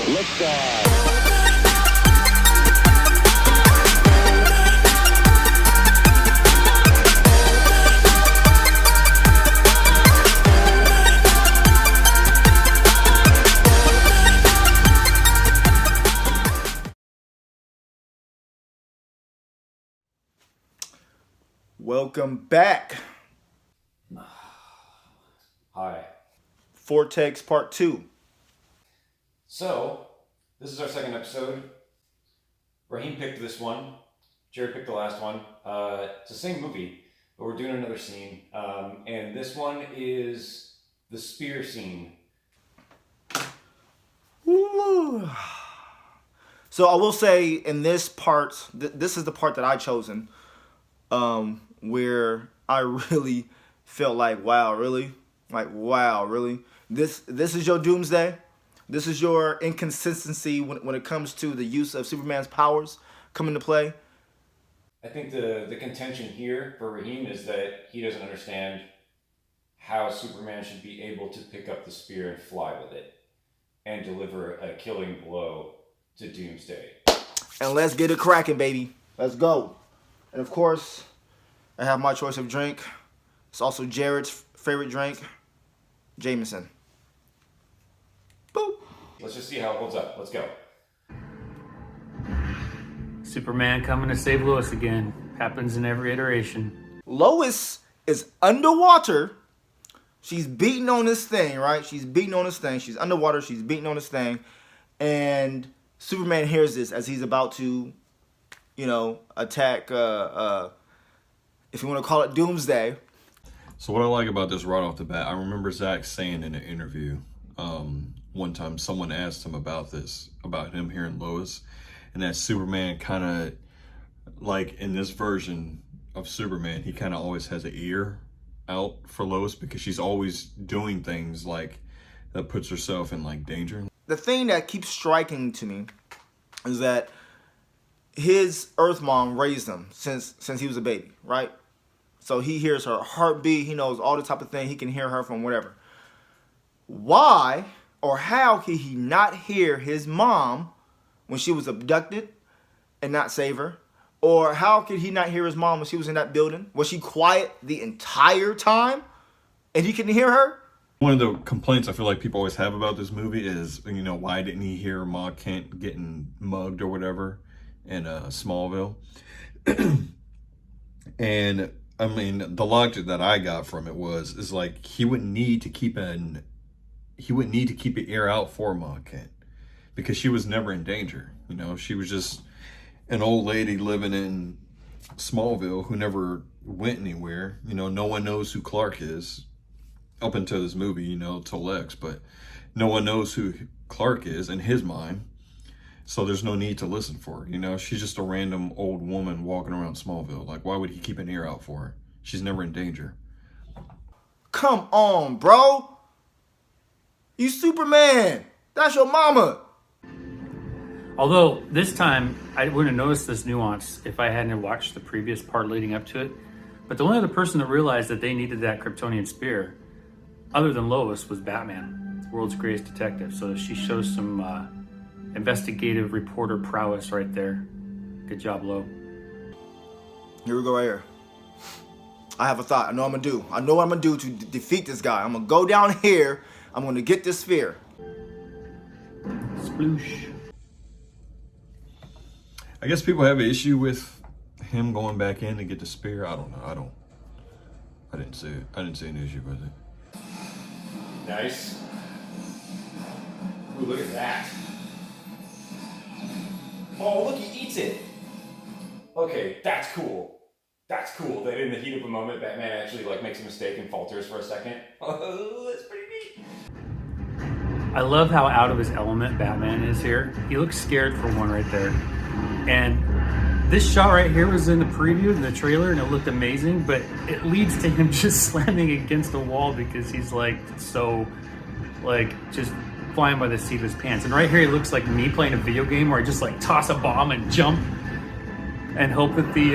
Liftoff. Welcome back. Hi. Vortex Part 2. So, this is our second episode. Raheem picked this one. Jared picked the last one. It's the same movie, but we're doing another scene. And this one is the spear scene. Ooh. So I will say in this part, this is the part that I chosen, where I really felt like, wow, really? Like, wow, really? This is your doomsday? This is your inconsistency when it comes to the use of Superman's powers come into play? I think the contention here for Raheem is that he doesn't understand how Superman should be able to pick up the spear and fly with it and deliver a killing blow to Doomsday. And let's get it cracking, baby. Let's go. And of course, I have my choice of drink. It's also Jared's favorite drink, Jameson. Boop. Let's just see how it holds up. Let's go. Superman coming to save Lois again. Happens in every iteration. Lois is underwater. She's beating on this thing, right? She's beating on this thing. She's underwater. She's beating on this thing. And Superman hears this as he's about to, attack, if you want to call it Doomsday. So what I like about this right off the bat, I remember Zach saying in an interview, one time someone asked him about this, about him hearing Lois, and that Superman kind of, like in this version of Superman, he kind of always has an ear out for Lois because she's always doing things like that puts herself in like danger. The thing that keeps striking to me is that his Earth mom raised him since he was a baby, right? So he hears her heartbeat. He knows all the type of thing. He can hear her from whatever. Why or how could he not hear his mom when she was abducted and not save her? Or how could he not hear his mom when she was in that building? Was she quiet the entire time and he couldn't hear her? One of the complaints I feel like people always have about this movie is, why didn't he hear Ma Kent getting mugged or whatever in Smallville? And I mean, the logic that I got from it is like he wouldn't need to keep an ear out for Ma Kent because she was never in danger. She was just an old lady living in Smallville who never went anywhere. No one knows who Clark is up until this movie, till Lex, but no one knows who Clark is in his mind. So there's no need to listen for her. She's just a random old woman walking around Smallville. Like, why would he keep an ear out for her? She's never in danger. Come on, bro. You Superman. That's your mama. Although this time I wouldn't have noticed this nuance if I hadn't watched the previous part leading up to it. But the only other person that realized that they needed that Kryptonian spear, other than Lois, was Batman, the world's greatest detective. So she shows some investigative reporter prowess right there. Good job, Lo. Here we go right here. I have a thought. I know what I'm going to do. I know what I'm going to do to defeat this guy. I'm going to go down here. I'm going to get this sphere. Sploosh. I guess people have an issue with him going back in to get the spear. I don't know. I didn't see it. I didn't see an issue with it. Nice. Ooh, look at that. Oh, look, he eats it. Okay, that's cool. That's cool that in the heat of a moment, Batman actually makes a mistake and falters for a second. Oh, that's pretty neat. I love how out of his element Batman is here. He looks scared for one right there. And this shot right here was in the preview, in the trailer, and it looked amazing, but it leads to him just slamming against the wall because he's just flying by the seat of his pants. And right here, he looks like me playing a video game where I just toss a bomb and jump and hope that the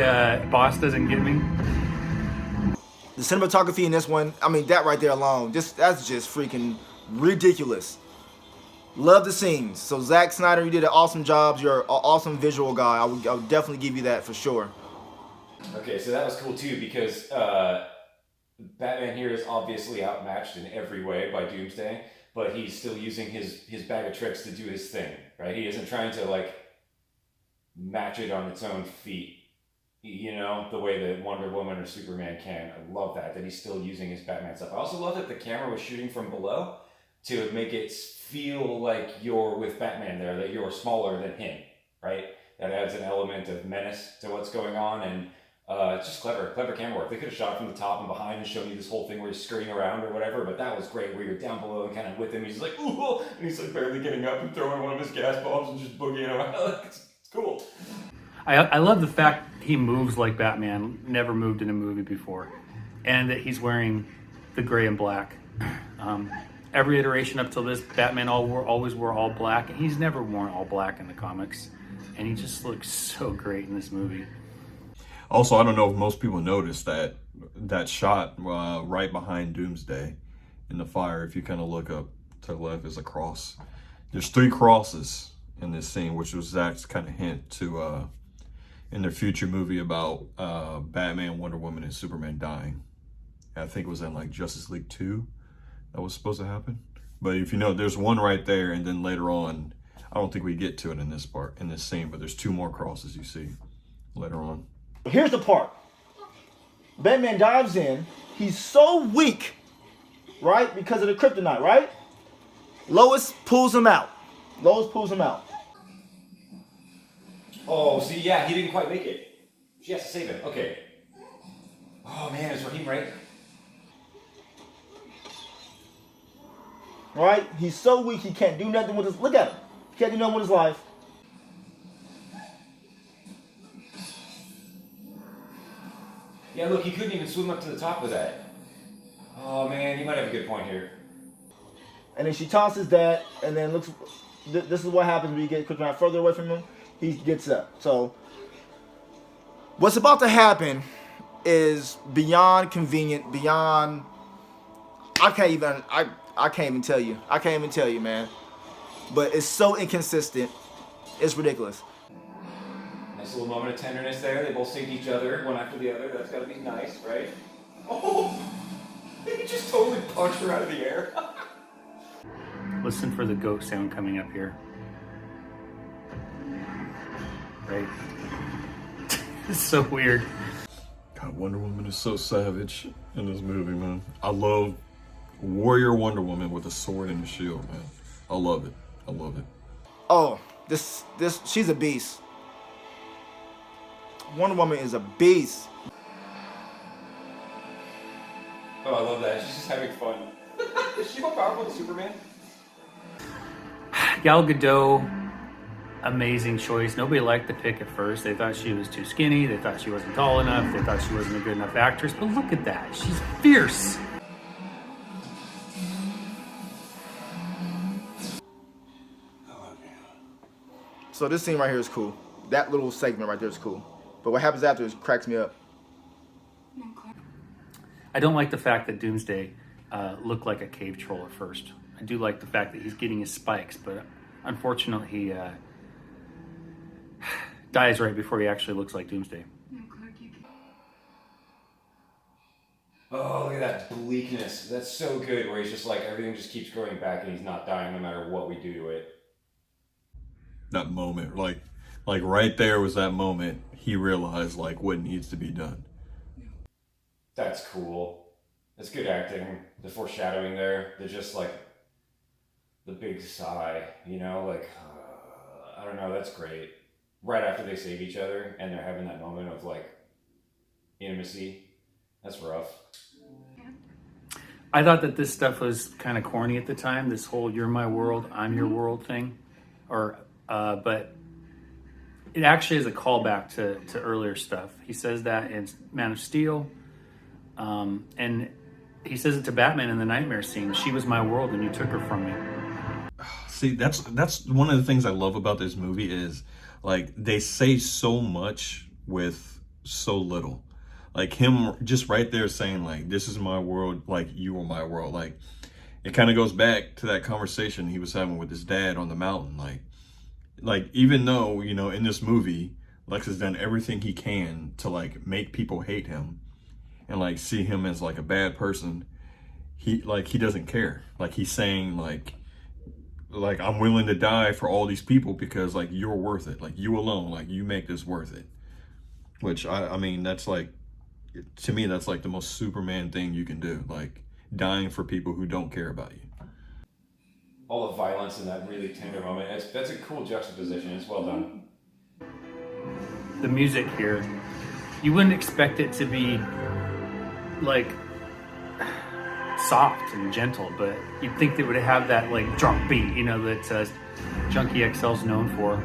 boss doesn't get me. The cinematography in this one, I mean, that right there alone, that's just freaking ridiculous. Love the scenes. So Zack Snyder, you did an awesome job. You're an awesome visual guy. I would definitely give you that for sure. Okay, so that was cool too because Batman here is obviously outmatched in every way by Doomsday, but he's still using his bag of tricks to do his thing, right? He isn't trying to like match it on its own feet, you know, the way that Wonder Woman or Superman can. I love that he's still using his Batman stuff. I also love that the camera was shooting from below to make it feel like you're with Batman there, that you're smaller than him, right? That adds an element of menace to what's going on, and it's just clever camera work. They could have shot from the top and behind and shown you this whole thing where he's scurrying around or whatever, but that was great where you're down below and kind of with him. He's like, ooh, and he's like barely getting up and throwing one of his gas bombs and just boogieing around. It's cool. I love the fact he moves like Batman, never moved in a movie before, and that he's wearing the gray and black. Every iteration up till this, Batman always wore all black, and he's never worn all black in the comics, and he just looks so great in this movie. Also, I don't know if most people noticed that shot right behind Doomsday in the fire. If you kind of look up to the left, is a cross. There's 3 crosses in this scene, which was Zach's kind of hint to in their future movie about Batman, Wonder Woman, and Superman dying. I think it was in like Justice League 2 that was supposed to happen. But if you know, there's one right there, and then later on, I don't think we get to it in this scene, but there's 2 more crosses you see later on. Here's the part. Batman dives in. He's so weak, right? Because of the kryptonite, right? Lois pulls him out. Oh, see, yeah, he didn't quite make it. She has to save him. Okay. Oh man, is Raheem right? Right? He's so weak he can't do nothing with his... Look at him. He can't do nothing with his life. Yeah, look, he couldn't even swim up to the top of that. Oh man, you might have a good point here. And then she tosses that, and then looks... This is what happens when you get kryptonite further away from him. He gets up. So, what's about to happen is beyond convenient, beyond... I can't even tell you. I can't even tell you, man. But it's so inconsistent. It's ridiculous. Nice little moment of tenderness there. They both saved each other, one after the other. That's gotta be nice, right? Oh! He just totally punched her out of the air. Listen for the goat sound coming up here. Right? It's so weird. God, Wonder Woman is so savage in this movie, man. I love Warrior Wonder Woman with a sword and a shield, man. I love it. Oh, this she's a beast. Wonder Woman is a beast. Oh, I love that. She's just having fun. Is she more powerful than Superman? Gal Gadot, amazing choice. Nobody liked the pick at first. They thought she was too skinny. They thought she wasn't tall enough. They thought she wasn't a good enough actress. But look at that. She's fierce. So this scene right here is cool. That little segment right there is cool. But what happens after is cracks me up. I don't like the fact that Doomsday looked like a cave troll at first. I do like the fact that he's getting his spikes, but unfortunately he dies right before he actually looks like Doomsday. Oh, look at that bleakness. That's so good, where he's just like, everything just keeps growing back and he's not dying no matter what we do to it. That moment, like right there was that moment he realized like what needs to be done. That's cool. That's good acting. The foreshadowing there. They're just like the big sigh, you know, like I don't know. That's great. Right after they save each other and they're having that moment of like intimacy. That's rough. I thought that this stuff was kind of corny at the time. This whole "you're my world, I'm your world" thing, but it actually is a callback to earlier stuff. He says that in Man of Steel, and he says it to Batman in the nightmare scene. She was my world, and you took her from me. See, that's one of the things I love about this movie is like they say so much with so little. Like him just right there saying like, this is my world, like you are my world. Like it kind of goes back to that conversation he was having with his dad on the mountain. Like even though, you know, in this movie, Lex has done everything he can to like make people hate him and like see him as like a bad person, he doesn't care. Like he's saying like I'm willing to die for all these people because like you're worth it. Like you alone, like you make this worth it. Which I mean, that's like, to me, that's like the most Superman thing you can do. Like dying for people who don't care about you. All the violence in that really tender moment, that's a cool juxtaposition. It's well done. The music here, you wouldn't expect it to be like soft and gentle, but you'd think they would have that like drop beat, you know, that Junkie XL's known for.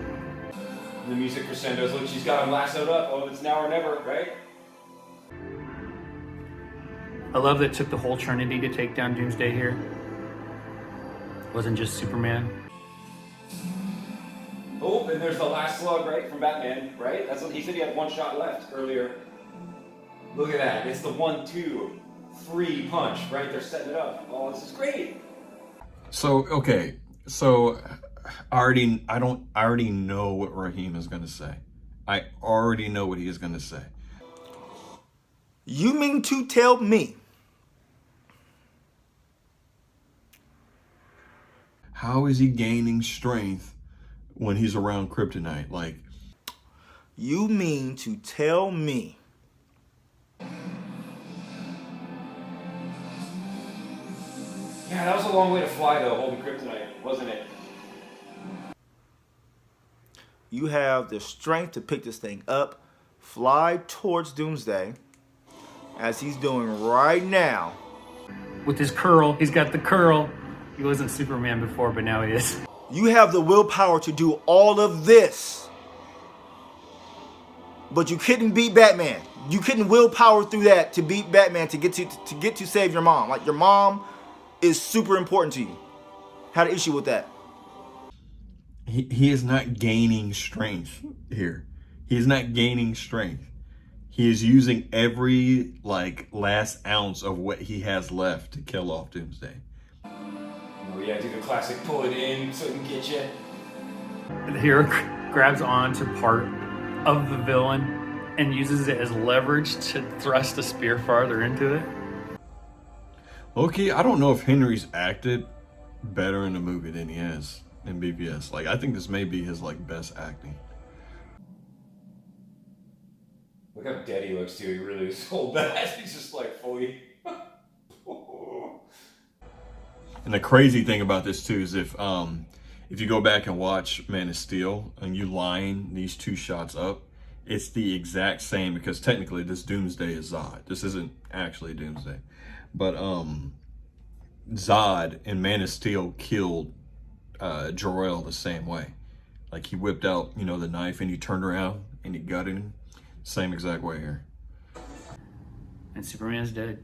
The music crescendos, look, she's got him lassoed up. Oh, it's now or never, right? I love that it took the whole Trinity to take down Doomsday here. It wasn't just Superman. Oh, and there's the last slug, right, from Batman, right? That's what he said. He had one shot left earlier. Look at that. It's the 1-2 free punch, right? They're setting it up. Oh, this is great. So, okay. So I already know what Raheem is going to say. I already know what he is going to say. You mean to tell me how is he gaining strength when he's around kryptonite? Like, you mean to tell me Yeah, that was a long way to fly, though, holding kryptonite, wasn't it? you have the strength to pick this thing up, fly towards Doomsday, as he's doing right now. With his curl, he's got the curl. He wasn't Superman before, but now he is. You have the willpower to do all of this, but you couldn't beat Batman. You couldn't willpower through that to beat Batman to get to save your mom. Like, your mom is super important to you. Had an issue with that. he is not gaining strength here. He is not gaining strength. He is using every like last ounce of what he has left to kill off Doomsday. Oh yeah, do the classic pull it in so it can get you. The hero grabs onto part of the villain and uses it as leverage to thrust a spear farther into it. Loki, I don't know if Henry's acted better in the movie than he has in BvS. Like, I think this may be his like best acting. Look how dead he looks too. He really is so bad. He's just like fully. And the crazy thing about this too is if you go back and watch Man of Steel and you line these two shots up, it's the exact same, because technically this Doomsday is Zod. This isn't actually Doomsday. But Zod in Man of Steel killed Jor-El the same way. Like, he whipped out, you know, the knife and he turned around and he gutted him. Same exact way here. And Superman's dead.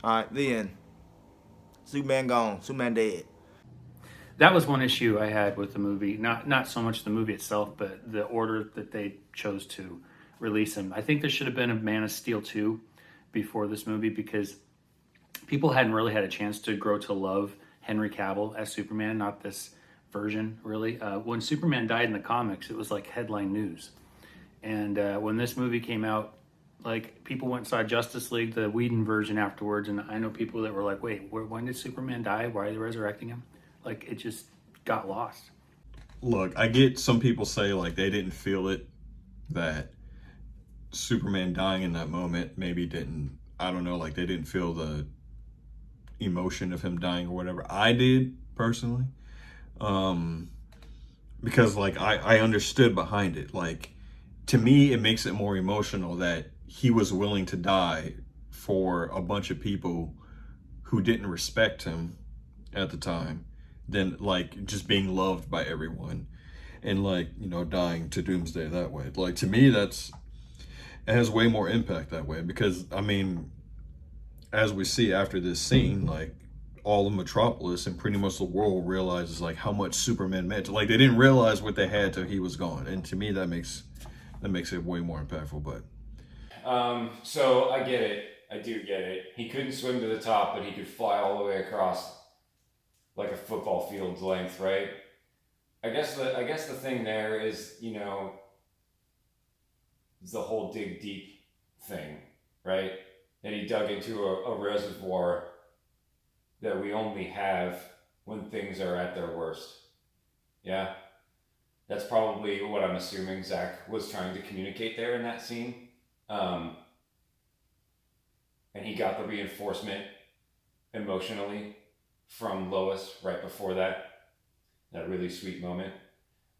Alright, the end. Superman gone. Superman dead. That was one issue I had with the movie. Not so much the movie itself, but the order that they chose to release him. I think there should have been a Man of Steel 2 before this movie, because people hadn't really had a chance to grow to love Henry Cavill as Superman, not this version, really. When Superman died in the comics, it was like headline news. And when this movie came out, like, people went and saw Justice League, the Whedon version, afterwards, and I know people that were like, wait, when did Superman die? Why are they resurrecting him? Like, it just got lost. Look, I get some people say like they didn't feel it, that Superman dying in that moment maybe didn't, I don't know, like they didn't feel the emotion of him dying or whatever. I did, personally. Because like I understood behind it. Like, to me, it makes it more emotional that he was willing to die for a bunch of people who didn't respect him at the time, than like just being loved by everyone and like, you know, dying to Doomsday that way. Like, to me, it has way more impact that way, because I mean, as we see after this scene, like, all of Metropolis and pretty much the world realizes like how much Superman meant. Like, they didn't realize what they had till he was gone, and to me that makes it way more impactful. But so I get it. I do get it. He couldn't swim to the top, but he could fly all the way across like a football field's length, right? I guess the thing there is, you know, the whole dig deep thing, right? That he dug into a reservoir that we only have when things are at their worst. Yeah? That's probably what I'm assuming Zach was trying to communicate there in that scene. And he got the reinforcement emotionally from Lois right before that really sweet moment.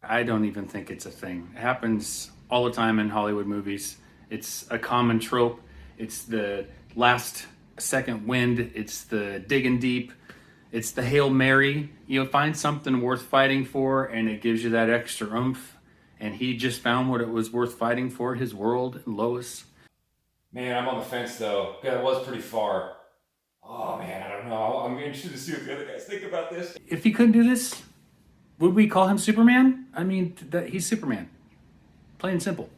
I don't even think it's a thing. It happens all the time in Hollywood movies. It's a common trope. It's the last second wind. It's the digging deep. It's the Hail Mary. You find something worth fighting for and it gives you that extra oomph. And he just found what it was worth fighting for, his world and Lois. Man, I'm on the fence though. God, it was pretty far. Oh man, I don't know. I'm interested to see what the other guys think about this. If he couldn't do this, would we call him Superman? I mean, he's Superman. Plain and simple.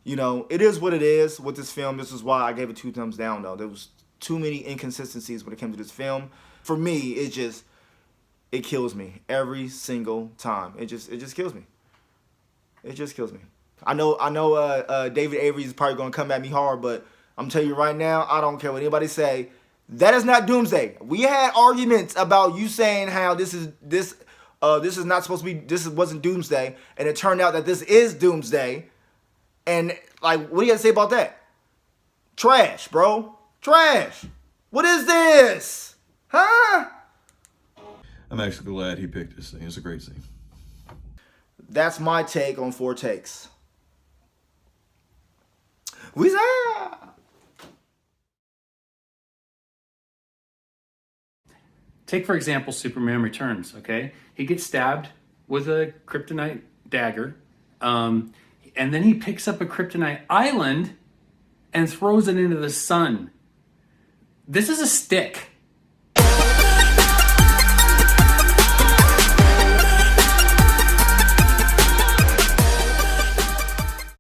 You know, it is what it is with this film. This is why I gave it 2 thumbs down, though. There was too many inconsistencies when it came to this film. For me, it kills me every single time. It just kills me. It just kills me. I know. David Avery is probably gonna come at me hard, but I'm telling you right now, I don't care what anybody say. That is not Doomsday. We had arguments about you saying how this is not supposed to be. This wasn't Doomsday, and it turned out that this is Doomsday. And like, what do you got to say about that? Trash, bro. Trash. What is this? Huh? I'm actually glad he picked this thing. It's a great scene. That's my take on 4 takes. Weezer! Take, for example, Superman Returns, okay? He gets stabbed with a kryptonite dagger, and then he picks up a kryptonite island and throws it into the sun. This is a stick.